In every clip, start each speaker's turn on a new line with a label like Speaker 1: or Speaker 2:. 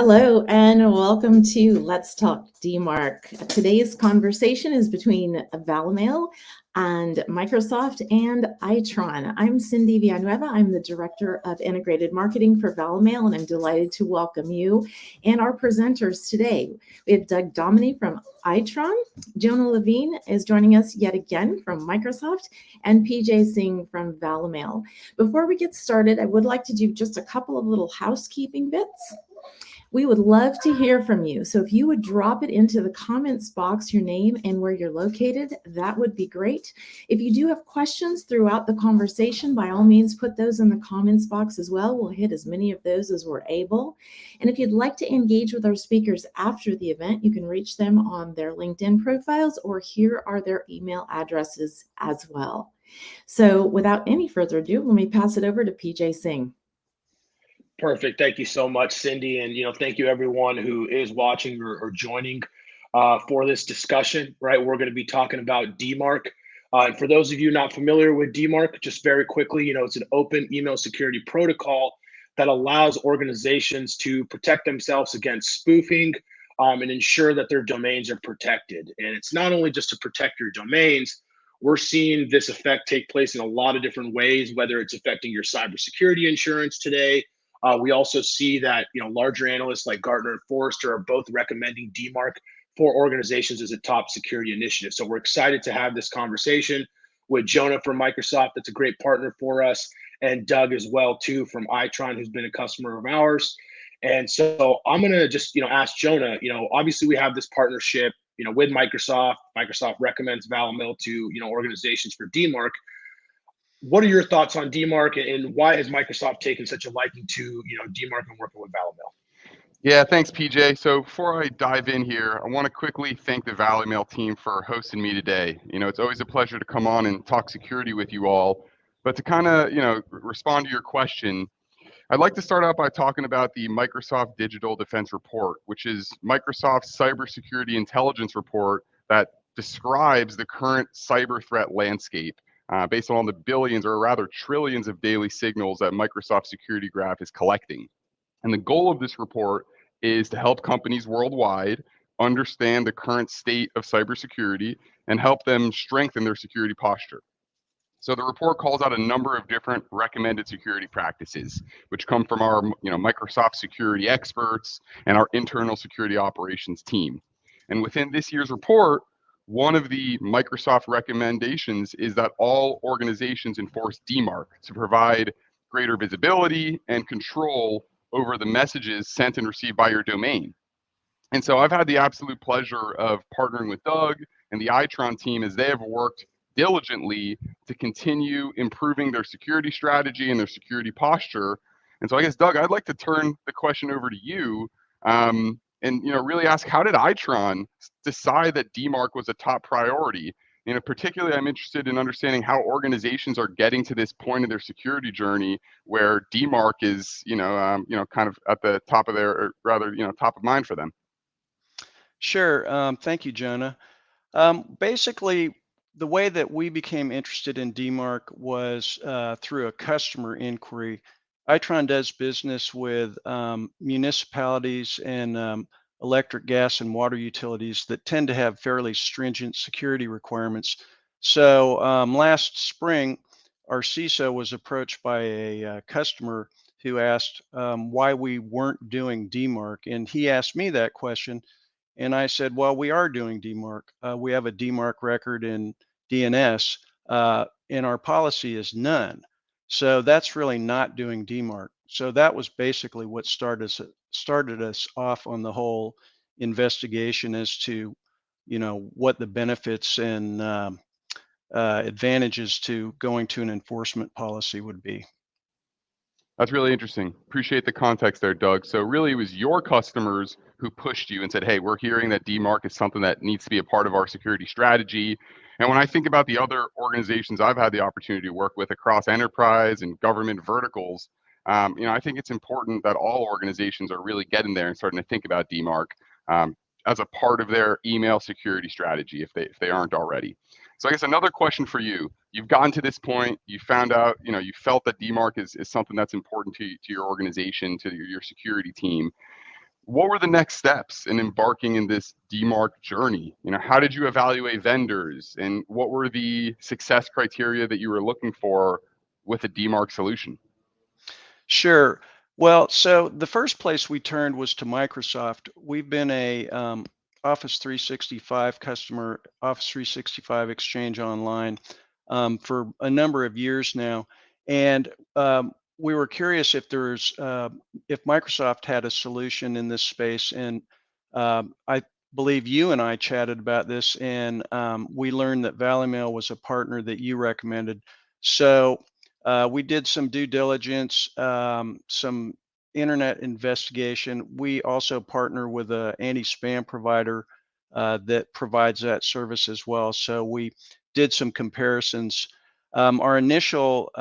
Speaker 1: Hello and welcome to Let's Talk DMARC. Today's conversation is between Valimail and Microsoft and Itron. I'm Cindy Villanueva. I'm the Director of Integrated Marketing for Valimail, and I'm delighted to welcome you and our presenters today. We have Doug Dominey from Itron, Jonah Levine is joining us yet again from Microsoft, and PJ Singh from Valimail. Before we get started, I would like to do just a couple of little housekeeping bits. We would love to hear from you. So if you would drop it into the comments box, your name and where you're located, that would be great. If you do have questions throughout the conversation, by all means, put those in the comments box as well. We'll hit as many of those as we're able. And if you'd like to engage with our speakers after the event, you can reach them on their LinkedIn profiles, or here are their email addresses as well. So without any further ado, let me pass it over to PJ Singh.
Speaker 2: Perfect. Thank you so much, Cindy. And, thank you everyone who is watching or joining for this discussion, right? We're going to be talking about DMARC. And for those of you not familiar with DMARC, just very quickly, it's an open email security protocol that allows organizations to protect themselves against spoofing and ensure that their domains are protected. And it's not only just to protect your domains. We're seeing this effect take place in a lot of different ways, whether it's affecting your cybersecurity insurance today. We also see that larger analysts like Gartner and Forrester are both recommending DMARC for organizations as a top security initiative. So we're excited to have this conversation with Jonah from Microsoft. That's a great partner for us, and Doug as well too from Itron, who's been a customer of ours. And so I'm gonna just ask Jonah. Obviously we have this partnership with Microsoft. Microsoft recommends Valimail to organizations for DMARC. What are your thoughts on DMARC, and why has Microsoft taken such a liking to DMARC and working with Valimail?
Speaker 3: Yeah, thanks, PJ. So before I dive in here, I want to quickly thank the Valimail team for hosting me today. It's always a pleasure to come on and talk security with you all. But to kind of respond to your question, I'd like to start out by talking about the Microsoft Digital Defense Report, which is Microsoft's cybersecurity intelligence report that describes the current cyber threat landscape. Based on the billions, or rather trillions, of daily signals that Microsoft Security Graph is collecting. And the goal of this report is to help companies worldwide understand the current state of cybersecurity and help them strengthen their security posture. So the report calls out a number of different recommended security practices, which come from our Microsoft security experts and our internal security operations team. And within this year's report, one of the Microsoft recommendations is that all organizations enforce DMARC to provide greater visibility and control over the messages sent and received by your domain. And so I've had the absolute pleasure of partnering with Doug and the Itron team as they have worked diligently to continue improving their security strategy and their security posture. And so I guess, Doug, I'd like to turn the question over to you. And really ask, how did Itron decide that DMARC was a top priority? Particularly, I'm interested in understanding how organizations are getting to this point in their security journey where DMARC is, kind of at the top of their, or rather, top of mind for them.
Speaker 4: Sure. Thank you, Jonah. Basically, the way that we became interested in DMARC was through a customer inquiry. Itron does business with municipalities and electric, gas, and water utilities that tend to have fairly stringent security requirements. So last spring, our CISO was approached by a customer who asked why we weren't doing DMARC. And he asked me that question. And I said, well, we are doing DMARC. We have a DMARC record in DNS, and our policy is none. So that's really not doing DMARC. So that was basically what started us off on the whole investigation as to, what the benefits and advantages to going to an enforcement policy would be.
Speaker 3: That's really interesting. Appreciate the context there, Doug. So really it was your customers who pushed you and said, hey, we're hearing that DMARC is something that needs to be a part of our security strategy. And when I think about the other organizations I've had the opportunity to work with across enterprise and government verticals, I think it's important that all organizations are really getting there and starting to think about DMARC as a part of their email security strategy if they aren't already. So I guess another question for you. You've gotten to this point, you found out, you felt that DMARC is something that's important to your organization, to your security team. what were the next steps in embarking in this DMARC journey? How did you evaluate vendors, and what were the success criteria that you were looking for with a DMARC solution?
Speaker 4: Sure. Well, so the first place we turned was to Microsoft. We've been a Office 365 customer, Office 365 Exchange Online for a number of years now, and we were curious if if Microsoft had a solution in this space, and I believe you and I chatted about this, and we learned that Valimail was a partner that you recommended. So we did some due diligence, some internet investigation. We also partner with an anti-spam provider that provides that service as well. So we did some comparisons. Our initial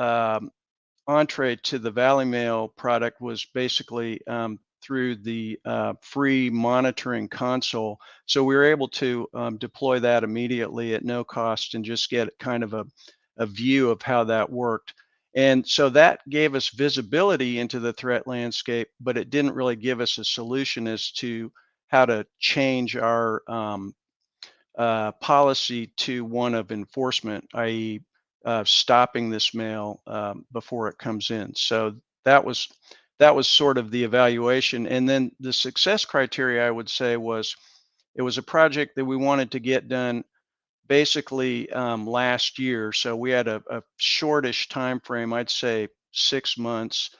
Speaker 4: entree to the Valimail product was basically through the free monitoring console. So we were able to deploy that immediately at no cost and just get kind of a view of how that worked. And so that gave us visibility into the threat landscape, but it didn't really give us a solution as to how to change our policy to one of enforcement, i.e., stopping this mail before it comes in. So that was sort of the evaluation. And then the success criteria, I would say, was it was a project that we wanted to get done basically last year. So we had a shortish time frame, I'd say 6 months.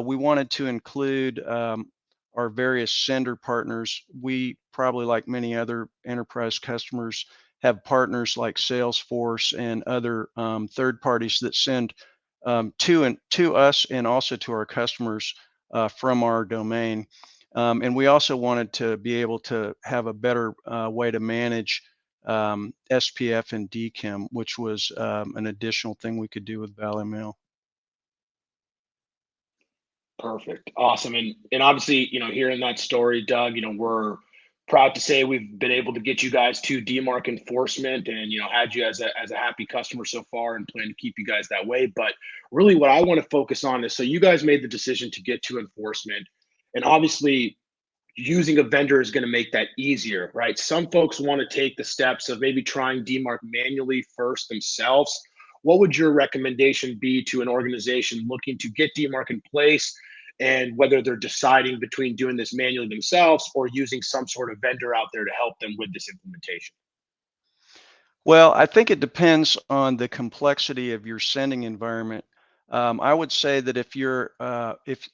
Speaker 4: We wanted to include our various sender partners. We probably, like many other enterprise customers, have partners like Salesforce and other third parties that send to us and also to our customers from our domain. And we also wanted to be able to have a better way to manage SPF and DKIM, which was an additional thing we could do with Valimail.
Speaker 2: Perfect. Awesome. And obviously, hearing that story, Doug, we're proud to say we've been able to get you guys to DMARC enforcement and, had you as a happy customer so far and plan to keep you guys that way. But really what I want to focus on is, so you guys made the decision to get to enforcement, and obviously using a vendor is going to make that easier, right? Some folks want to take the steps of maybe trying DMARC manually first themselves. What would your recommendation be to an organization looking to get DMARC in place, and whether they're deciding between doing this manually themselves or using some sort of vendor out there to help them with this implementation?
Speaker 4: Well, I think it depends on the complexity of your sending environment. I would say that if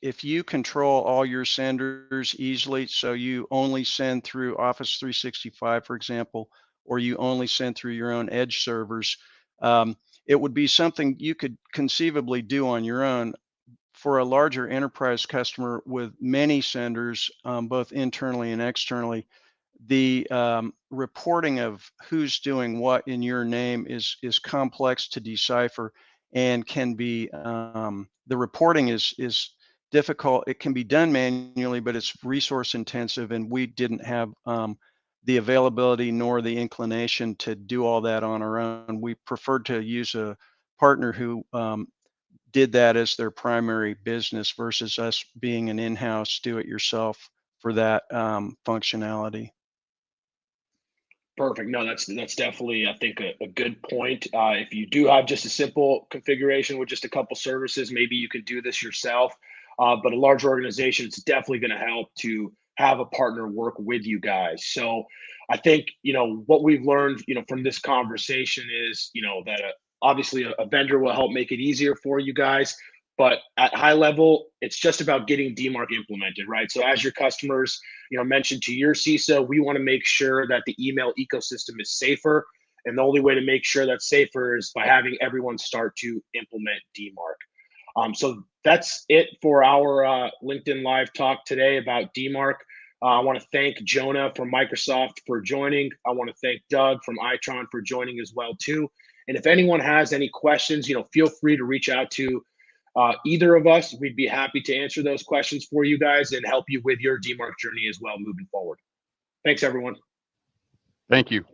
Speaker 4: if you control all your senders easily, so you only send through Office 365, for example, or you only send through your own edge servers, it would be something you could conceivably do on your own. For a larger enterprise customer with many senders, both internally and externally, the reporting of who's doing what in your name is complex to decipher, and can be the reporting is difficult. It can be done manually, but it's resource intensive, and we didn't have the availability nor the inclination to do all that on our own. We preferred to use a partner who did that as their primary business versus us being an in-house do-it-yourself for that functionality.
Speaker 2: Perfect. No, that's definitely, I think, a good point. If you do have just a simple configuration with just a couple services, maybe you can do this yourself. But a large organization, it's definitely going to help to have a partner work with you guys. So I think, what we've learned, from this conversation is, that obviously a vendor will help make it easier for you guys. But at high level, it's just about getting DMARC implemented, right? So as your customers, mentioned to your CISO, we want to make sure that the email ecosystem is safer. And the only way to make sure that's safer is by having everyone start to implement DMARC. So that's it for our LinkedIn Live talk today about DMARC. I want to thank Jonah from Microsoft for joining. I want to thank Doug from Itron for joining as well, too. And if anyone has any questions, feel free to reach out to either of us. We'd be happy to answer those questions for you guys and help you with your DMARC journey as well moving forward. Thanks, everyone.
Speaker 3: Thank you.